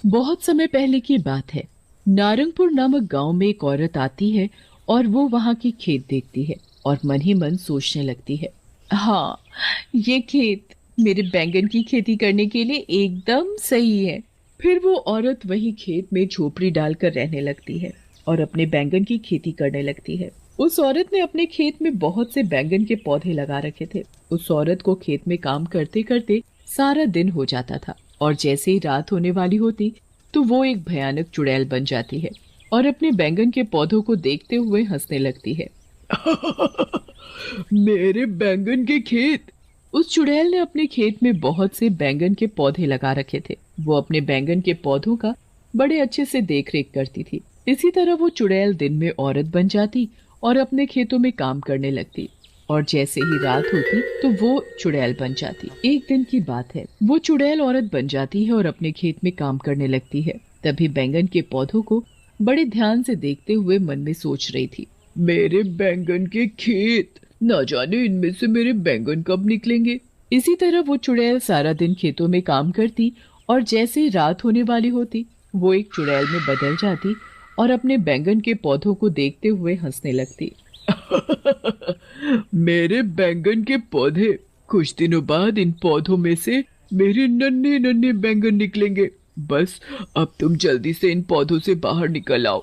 बहुत समय पहले की बात है। नारंगपुर नामक गांव में एक औरत आती है और वो वहां की खेत देखती है और मन ही मन सोचने लगती है, हाँ, ये खेत मेरे बैंगन की खेती करने के लिए एकदम सही है। फिर वो औरत वही खेत में झोपड़ी डालकर रहने लगती है और अपने बैंगन की खेती करने लगती है। उस औरत ने अपने खेत में बहुत से बैंगन के पौधे लगा रखे थे। उस औरत को खेत में काम करते करते सारा दिन हो जाता था और जैसे ही रात होने वाली होती तो वो एक भयानक चुड़ैल बन जाती है और अपने बैंगन के पौधों को देखते हुए हंसने लगती है। मेरे बैंगन के खेत। उस चुड़ैल ने अपने खेत में बहुत से बैंगन के पौधे लगा रखे थे। वो अपने बैंगन के पौधों का बड़े अच्छे से देखरेख करती थी। इसी तरह वो चुड़ैल दिन में औरत बन जाती और अपने खेतों में काम करने लगती और जैसे ही रात होती तो वो चुड़ैल बन जाती। एक दिन की बात है, वो चुड़ैल औरत बन जाती है और अपने खेत में काम करने लगती है। तभी बैंगन के पौधों को बड़े ध्यान से देखते हुए मन में सोच रही थी, मेरे बैंगन के खेत, ना जाने इनमें से मेरे बैंगन कब निकलेंगे। इसी तरह वो चुड़ैल सारा दिन खेतों में काम करती और जैसे ही रात होने वाली होती वो एक चुड़ैल में बदल जाती और अपने बैंगन के पौधों को देखते हुए हंसने लगती। मेरे बैंगन के पौधे, कुछ दिनों बाद इन पौधों में से मेरे नन्हे नन्हे बैंगन निकलेंगे। बस अब तुम जल्दी से इन पौधों से बाहर निकल आओ।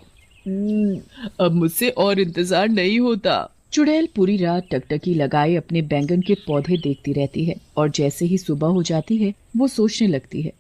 अब मुझसे और इंतजार नहीं होता। चुड़ैल पूरी रात टकटकी लगाए अपने बैंगन के पौधे देखती रहती है और जैसे ही सुबह हो जाती है वो सोचने लगती है,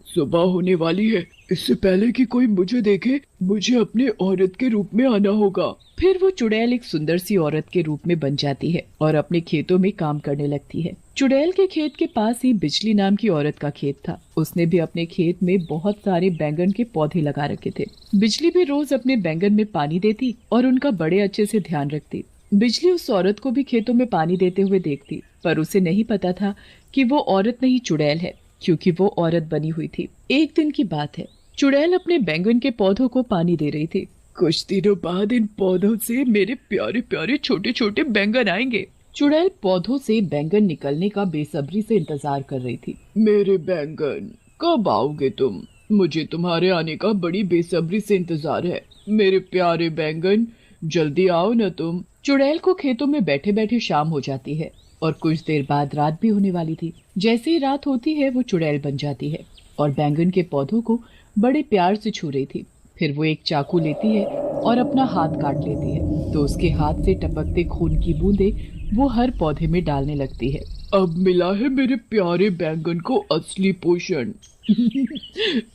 सुबह होने वाली है। इससे पहले कि कोई मुझे देखे, मुझे अपने औरत के रूप में आना होगा। फिर वो चुड़ैल एक सुंदर सी औरत के रूप में बन जाती है और अपने खेतों में काम करने लगती है। चुड़ैल के खेत के पास ही बिजली नाम की औरत का खेत था। उसने भी अपने खेत में बहुत सारे बैंगन के पौधे लगा रखे थे। बिजली भी रोज अपने बैंगन में पानी देती और उनका बड़े अच्छे से ध्यान रखती। बिजली उस औरत को भी खेतों में पानी देते हुए देखती, पर उसे नहीं पता था कि वो औरत नहीं चुड़ैल है, क्योंकि वो औरत बनी हुई थी। एक दिन की बात है, चुड़ैल अपने बैंगन के पौधों को पानी दे रही थी। कुछ दिनों बाद इन पौधों से मेरे प्यारे प्यारे छोटे छोटे बैंगन आएंगे। चुड़ैल पौधों से बैंगन निकलने का बेसब्री से इंतजार कर रही थी। मेरे बैंगन, कब आओगे तुम? मुझे तुम्हारे आने का बड़ी बेसब्री से इंतजार है। मेरे प्यारे बैंगन, जल्दी आओ ना तुम। चुड़ैल को खेतों में बैठे बैठे शाम हो जाती है और कुछ देर बाद रात भी होने वाली थी। जैसे ही रात होती है वो चुड़ैल बन जाती है और बैंगन के पौधों को बड़े प्यार से छू रही थी। फिर वो एक चाकू लेती है और अपना हाथ काट लेती है तो उसके हाथ से टपकते खून की बूंदें वो हर पौधे में डालने लगती है। अब मिला है मेरे प्यारे बैंगन को असली पोषण।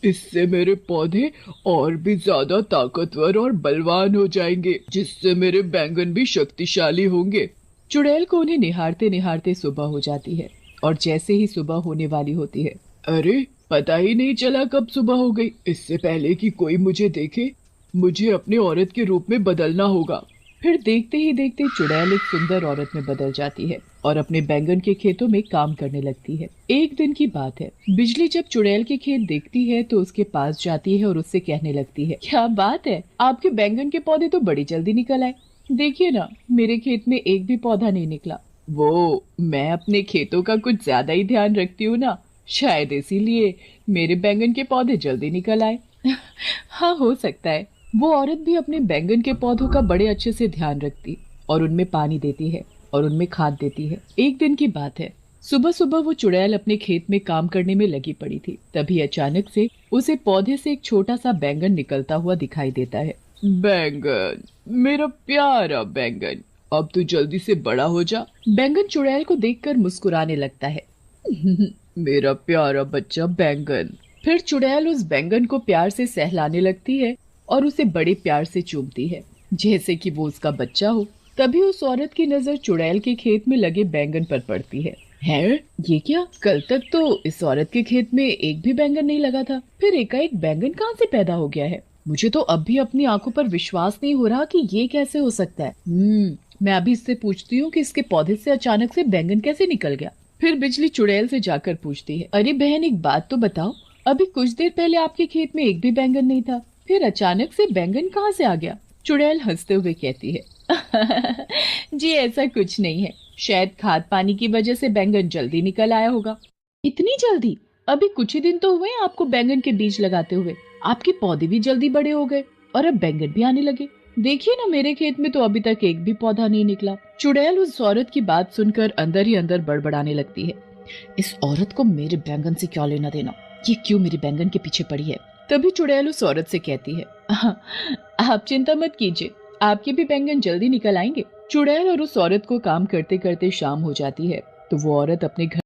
इससे मेरे पौधे और भी ज्यादा ताकतवर और बलवान हो जाएंगे, जिससे मेरे बैंगन भी शक्तिशाली होंगे। चुड़ैल को उन्हें निहारते निहारते सुबह हो जाती है और जैसे ही सुबह होने वाली होती है, अरे पता ही नहीं चला कब सुबह हो गई। इससे पहले कि कोई मुझे देखे, मुझे अपने औरत के रूप में बदलना होगा। फिर देखते ही देखते चुड़ैल एक सुंदर औरत में बदल जाती है और अपने बैंगन के खेतों में काम करने लगती है। एक दिन की बात है, बिजली जब चुड़ैल के खेत देखती है तो उसके पास जाती है और उससे कहने लगती है, क्या बात है, आपके बैंगन के पौधे तो बड़ी जल्दी निकल आए। देखिए ना, मेरे खेत में एक भी पौधा नहीं निकला। वो मैं अपने खेतों का कुछ ज्यादा ही ध्यान रखती हूँ ना, शायद इसीलिए मेरे बैंगन के पौधे जल्दी निकल आए। हाँ, हो सकता है। वो औरत भी अपने बैंगन के पौधों का बड़े अच्छे से ध्यान रखती और उनमें पानी देती है और उनमें खाद देती है। एक दिन की बात है, सुबह सुबह वो चुड़ैल अपने खेत में काम करने में लगी पड़ी थी। तभी अचानक से उसे पौधे से एक छोटा सा बैंगन निकलता हुआ दिखाई देता है। बैंगन, मेरा प्यारा बैंगन, अब तू जल्दी से बड़ा हो जा। बैंगन चुड़ैल को देखकर मुस्कुराने लगता है। मेरा प्यारा बच्चा बैंगन। फिर चुड़ैल उस बैंगन को प्यार से सहलाने लगती है और उसे बड़े प्यार से चूमती है, जैसे कि वो उसका बच्चा हो। तभी उस औरत की नजर चुड़ैल के खेत में लगे बैंगन पर पड़ती है। हैं? ये क्या? कल तक तो इस औरत के खेत में एक भी बैंगन नहीं लगा था, फिर एकाएक बैंगन कहाँ से पैदा हो गया है? मुझे तो अब भी अपनी आंखों पर विश्वास नहीं हो रहा कि ये कैसे हो सकता है। मैं अभी इससे पूछती हूँ कि इसके पौधे से अचानक से बैंगन कैसे निकल गया। फिर बिजली चुड़ैल से जाकर पूछती है, अरे बहन, एक बात तो बताओ, अभी कुछ देर पहले आपके खेत में एक भी बैंगन नहीं था, फिर अचानक से बैंगन कहाँ से आ गया? चुड़ैल हंसते हुए कहती है, जी ऐसा कुछ नहीं है, शायद खाद पानी की वजह से बैंगन जल्दी निकल आया होगा। इतनी जल्दी? अभी कुछ ही दिन तो हुए हैं आपको बैंगन के बीज लगाते हुए। आपके पौधे भी जल्दी बड़े हो गए और अब बैंगन भी आने लगे। देखिए ना, मेरे खेत में तो अभी तक एक भी पौधा नहीं निकला। चुड़ैल उस औरत की बात सुनकर अंदर ही अंदर बड़बड़ाने लगती है। इस औरत को मेरे बैंगन से क्या लेना देना, ये क्यों मेरे बैंगन के पीछे पड़ी है। तभी चुड़ैल उस औरत से कहती है, आप चिंता मत कीजिए, आपके भी बैंगन जल्दी निकल आएंगे। चुड़ैल और उस औरत को काम करते करते शाम हो जाती है, तो वो औरत अपने घर